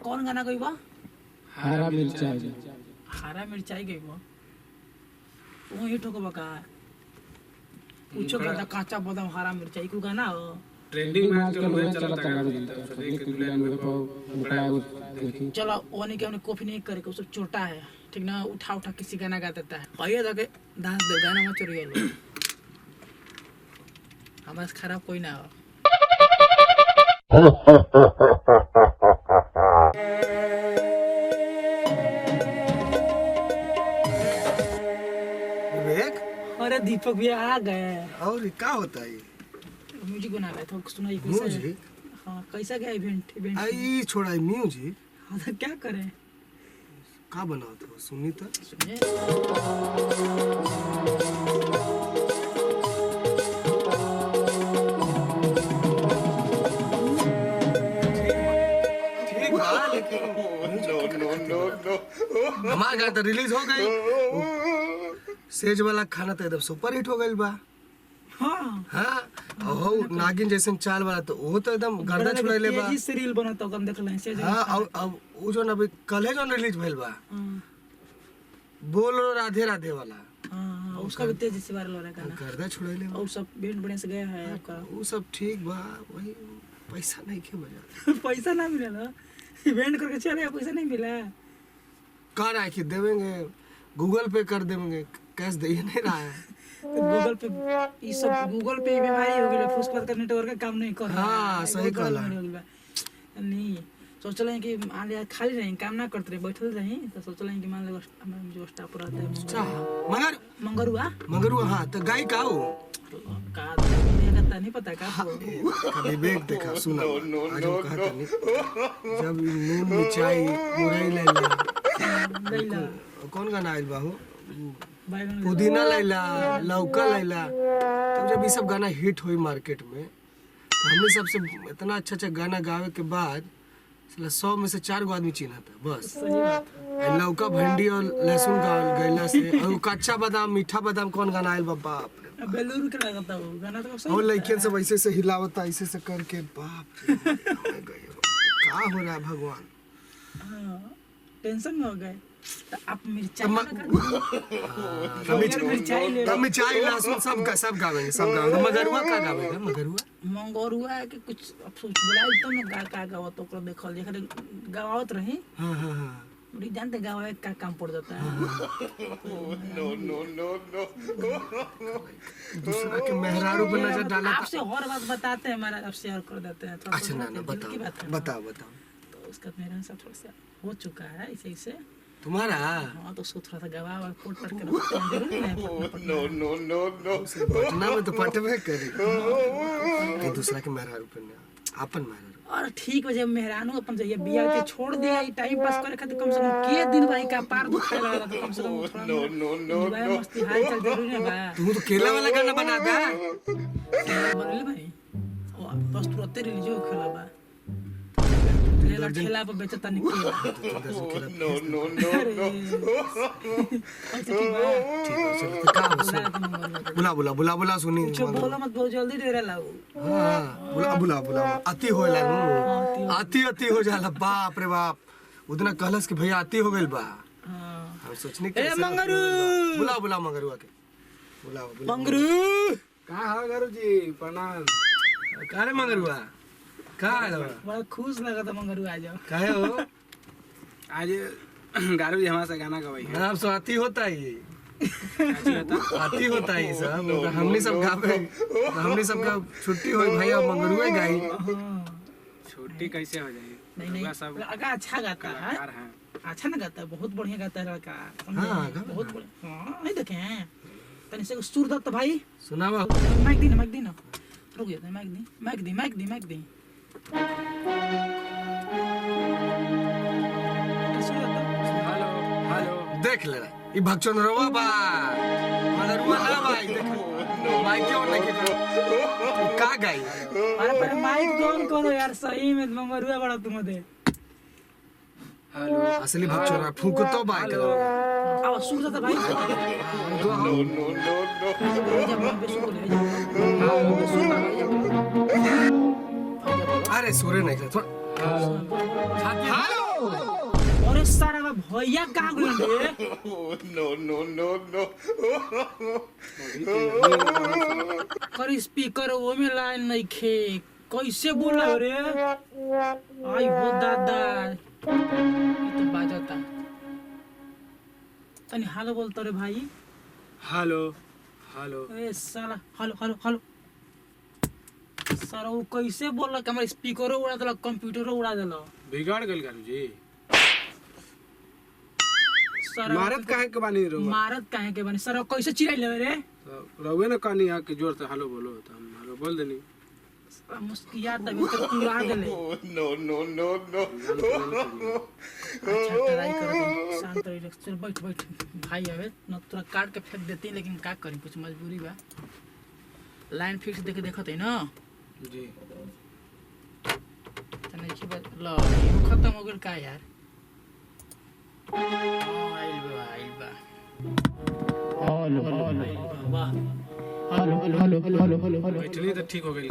कौन गाना गई बा? हरा मिर्चाई। हरा मिर्चाई गई बा। वो हिट होगा का? पूछो का काचा बादाम हरा मिर्चाई को गाना हो। ट्रेंडिंग में आजकल वही चलता है। चलो ओने के हमने कॉपी नहीं करे, उसको छोटा है ठीक ना, उठा उठा किसी गाना गा देता है। आइए जाके डांस दे, गाना मत चोरी लो। हमारे से खराब कोई ना हो। विवेक, अरे दीपक भी आ गए। और क्या होता है? म्यूजिक बना रहे थे, सुनाइए कैसा है? म्यूजिक? हाँ कैसा गया इवेंट? आई छोड़ा है म्यूजिक। हाँ तो क्या करें? का बनाओ तो सुनी तो। सुनिए। ठीक बा, लेकिन हमार गाना तो रिलीज हो गई। सेज वाला खाना तो एकदम सुपर हिट हो गई बा। हाँ हाँ, हो नागिन जैसन चाल वाला तो वो तो एकदम गर्दा छुड़ाइले बा। तेजी से रील बनता हम देख लें से। हाँ, और अब वो जो अभी कल है जो रिलीज भइल बा, बोलो राधे राधे वाला। हाँ उसका भी तेजी से वायरल हो रहा है गाना। गर्दा छुड़ाइले बा। और सब बैंड बढ़िया से गया है आपका। वो सब ठीक बा, वही पैसा नहीं के बजा। पैसा ना मिला ना, इवेंट करके चले पैसा नहीं मिला। कह रहा है कि देवेंगे, गूगल पे कर देंगे, कैश दे ही नहीं रहा है। तो गूगल पे ये सब गूगल पे बीमारी हो गई, फुसफत का नेटवर्क का काम नहीं कर रहा। हाँ, सही कहला। नहीं सोच रहे हैं कि मान लिया खाली रही काम ना करते रहे बैठल रही तो सोच रहे हैं कि मान लो हमें जो स्टाफ रहता है मगर मंगरुआ मंगरुआ, हाँ तो गाय का हो का कहता नहीं पता का विवेक देखा सुना आज हम कहता नहीं जब नून मिर्चाई मुरई लैला कौन गाना आइल बा हो, पुदीना लैला, लौका लैला, तब जब ये सब गाना हिट हुई मार्केट में तो हमने सबसे इतना अच्छा अच्छा गाना गावे के बाद 100 में से 4 गो आदमी चिन्हा था बस। लौका भिंडी और लहसुन गैला से, और कच्चा बादाम मीठा बादाम कौन गाना आइल बा, बाप रे बेलूर के लगता वो गाना तो सही। और लड़कियन सब ऐसे से हिलावता ऐसे से करके, बाप रे क्या हो रहा है भगवान। हां टेंशन में हो गए। तो आप मिर्चाई मिर्चाई लहसुन सब गावेंगे, सब गावेंगे। मगरुआ का गावेगा? मंगरुआ के कुछ अफसोस बुलाए तो मैं गा गावा तो ओकरा देखल जे गावत रही। हां हां हां, बड़ी जानते गावा का काम पड़ जाता है। नो दूसरा के मेहरारू पर नजर डाला। आपसे और बात बताते हैं, हमारा आपसे और कर देते हैं। अच्छा ना बताओ तो उसका मेरा साथ थोड़ा सा हो चुका है ऐसे तुम्हारा। हाँ तो उसको थोड़ा सा गवा और कोट पट के रखते हैं जरूर नहीं। नो पटना में तो पटवे करी कि दूसरा के मेहरारू पर अपन मेहरारू। और ठीक है जब मेहरानू अपन जाइए बिया के छोड़ दिया ये टाइम पास करे खातिर कम से कम के दिन भाई का पार दुखाए लगा तो कम से कम थोड़ा नो मस्ती हाल चल जरूरी है बा। तू तो केला वाला गाना बना दे बनले भाई ओ बस तुरंत रिलीज हो खेला बा लेला ठेला पे बेचता निकल। नो बुला सुनी बोला मत बहुत जल्दी डेरा लाओ। हाँ बुला अति होला नु, अति हो जाला, बाप रे बाप। उतना कहलस कि भैया अति हो गइल बा। हम सोचने के ए मंगरू बुला मंगरुआ के बुला मंगरू का हाल गुरु जी? प्रणाम। का रे मंगरुआ का आइल बा? बड़ा खुश लगा था मंगरू आ जाओ। काहे हो? आज गारू जी हमारे से गाना गवाई है। आप सो अति होता ही अति होता है सब। हमने सब गावे, हमने सब का छुट्टी होई भैया मंगरुआ गाई। छुट्टी कैसे हो जाएगी? नहीं सब लड़का अच्छा गाता है, अच्छा ना गाता है, बहुत बढ़िया गाता है लड़का। हाँ बहुत बढ़िया। हाँ नहीं देखे हैं तनी से सुर दत्त भाई सुनावा। माइक दी ना रुक जा, माइक दी हेलो देख ले ई भक्चन रवा बा मंगरुआ ना भाई। देखो माइक क्यों नहीं के का गाई? अरे पर माइक ऑन करो यार, सही में मंगरुआ बड़ा तुम दे। हेलो असली भक्चन फूक तो बाई करो। अब सुर दत्त भाई अरे सूर्य नहीं थोड़ा। हेलो भैया कहाँ गइल रे? कर स्पीकर वो में लाइन नहीं खे कैसे बोला रे? आई हो दादा ये तो बाजता तनी हालो बोलता रे भाई। हेलो हेलो ए साला हेलो हेलो हेलो साला वो कैसे बोला कि हमारा स्पीकरो उड़ा देला कंप्यूटरो उड़ा देला बिगाड़ गल गारू जी। सारा मारत काहे के बानी रो? मारत काहे के बने सारा कैसे चिल्लाइले रे? रहुए ना कहनी आ कि जोर से हेलो बोलो तो हम हेलो बोल देनी। साला मुस्किया तभी तो उड़ा देले। अच्छा ट्राई कर दे शांत रह चल बैठ बैठ भाई आवे न तोरा काट के फेंक देती लेकिन का करी कुछ मजबूरी बा। लाइन फिक्स देखे देखत है ना जी त नहीं की ल खत्म हो गेल का यार। आइल बा हेलो वाह hello hello hello hello hello बैठनी तो ठीक हो गई।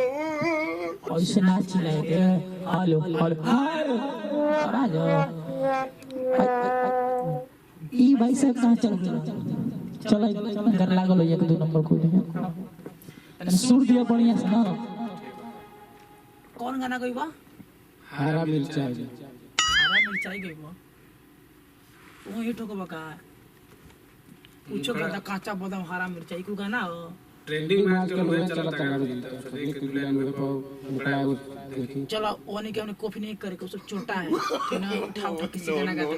ऐसे ना चिल्लाए रे हेलो हेलो राजा ई भाई साहब कहाँ चल गए? चल घर लागल एक दो नंबर खोल दे सुर दिया बढ़िया से ना। कौन गाना गइबा? हरा मिर्चाई गइबा वो हिट होगा का पूछो का काचा बादाम हरा मिर्चाई को गाना हो ट्रेंडिंग में आजकल वही चलता है गारू जी। तो देख के दुल्हन में बड़ा देखी चलो ओने के हमने कॉपी नहीं करे सब छोटा है तो ना उठा किसी गाना गाता है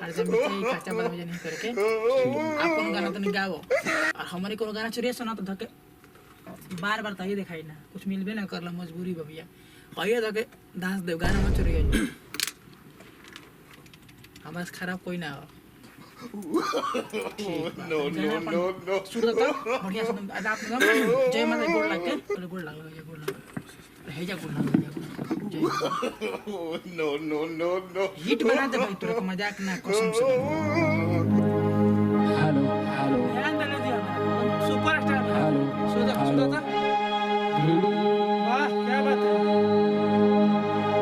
हरा मिर्चाई काचा बादाम नहीं करके अपन गाना तो नहीं गाओ और हमारे को गाना चोरी सुना तो धके बार बार ताई दिखाई ना कुछ मिलबे ना करला मजबूरी बबिया कहिए धके दास देव गाना मत चोरी हमारे खराब कोई ना हो। नो सुन तो बढ़िया से आप ना जय माता गोड़ लग के गोड़ लग है जा गोड़ लग नो हिट बना दे भाई तोरा मजाक ना कसम से। हेलो हेलो ध्यान देने दिया सुपरस्टार हेलो सुधा वाह क्या बात है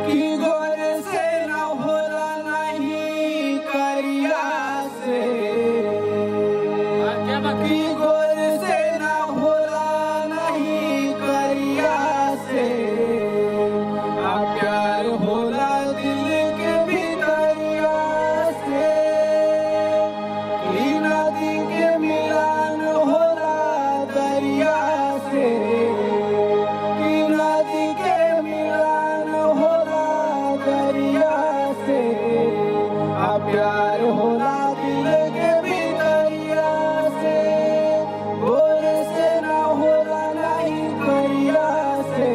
की गोर से ना होला नहीं करिया से क्या बात की गोर से ना होला नहीं करिया से आ प्यार होला दिल के भीतरिया से की नदी के मिलान होला दरिया से की नदी के मिलान होला दरिया से आ प्यार होला दिल के भीतरिया से गोर से ना होला नहीं करिया से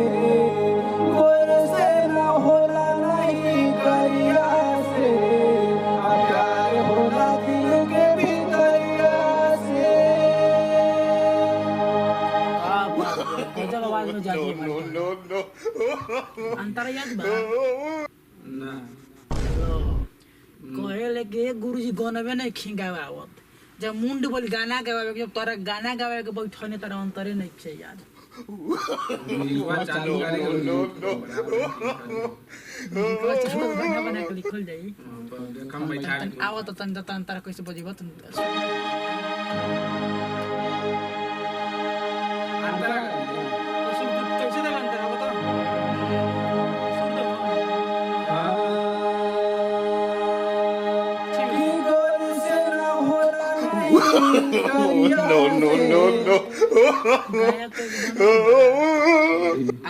गोर से ना होला नहीं करिया से आ प्यार होला दिल के भीतरिया से। गजब आवाज में जाती है अंतर याद बा ना कहे के गुरुजी गनबे नहीं खिंगावे आवत जब मुंड बोल गाना गावे जब तोरा गाना गावे के बैठने तारा अंतरे नहीं छे याद। युवा चालू करे बना बना के लिखल जाई कम बैठा आवत तन तारा कैसे बजेबत अंतरा कैसे देला अंतरा बता सुन दो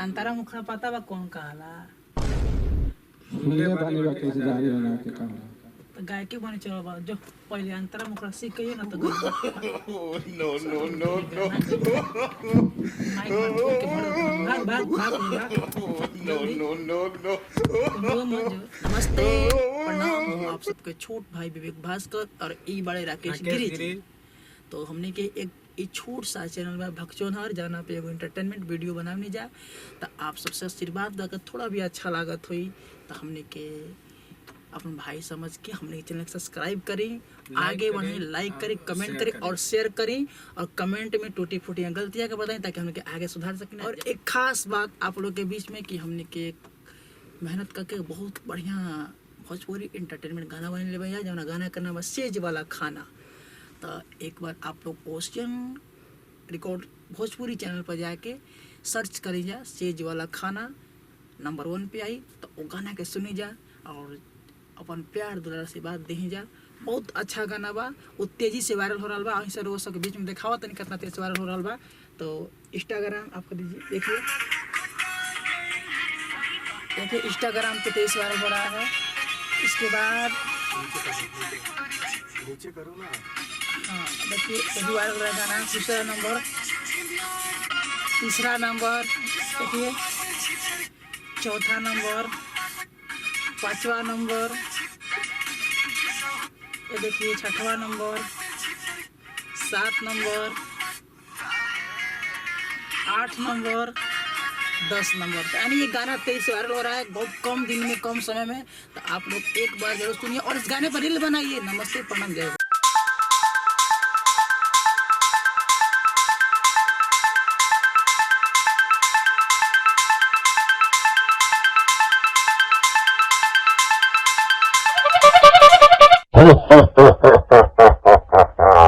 अंतरा मुखरा पता बा कौन कहला सुनले बानी बा कैसे जारी बना के काम तो गायकी बने चलो बा जो पहले अंतरा मुखरा सीख गई ना तो नो माइक मत छोड़ के भाग नमस्ते प्रणाम हम आप सबके छोट भाई विवेक भास्कर और ई बड़े राकेश गिरी जी। तो हमने के एक छोट सा चैनल में भक्चोनहर जाना पे एगो एंटरटेनमेंट वीडियो बनाने जा तो आप सबसे आशीर्वाद देकर थोड़ा भी अच्छा लागत हुई तो हमने के अपन भाई समझ के हमने के चैनल सब्सक्राइब करें, आगे बढ़े, लाइक करें, कमेंट करें और शेयर करें, और कमेंट में टूटी फूटी गलतियाँ का बताएं ताकि हम लोग आगे सुधार सकें। और एक खास बात आप लोग के बीच में कि हमने के मेहनत करके बहुत बढ़िया भोजपुरी इंटरटेनमेंट गाना बने ले भैया, जब गाना करना बस सेज वाला खाना। तो एक बार आप लोग ओशियन रिकॉर्ड भोजपुरी चैनल पर जाके सर्च करी जा, सेज वाला खाना नंबर 1 पे आई, तो वो गाना के सुनी जा और अपन प्यार दुलार से बात दे जा। बहुत अच्छा गाना बा, वो तेजी से वायरल हो रहा बा, ऐसे रोज के बीच में दिखावा तनी कितना तेज से वायरल हो रहा बा। तो इंस्टाग्राम आपको दीजिए, देखिए इंस्टाग्राम पे तेज वायरल हो रहा है। इसके बाद नीचे करो ना, हाँ देखिए तेजी वायरल हो रहा है गाना। तीसरा नंबर देखिए, चौथा नंबर, 5वां नंबर, ये देखिए 6वां नंबर, 7 नंबर, 8 नंबर, 10 नंबर। यानी ये गाना तेज से वायरल हो रहा है बहुत कम दिन में, कम समय में। तो आप लोग एक बार जरूर सुनिए और इस गाने पर रील बनाइए। नमस्ते, प्रणाम, जय। Ha ha ha ha ha.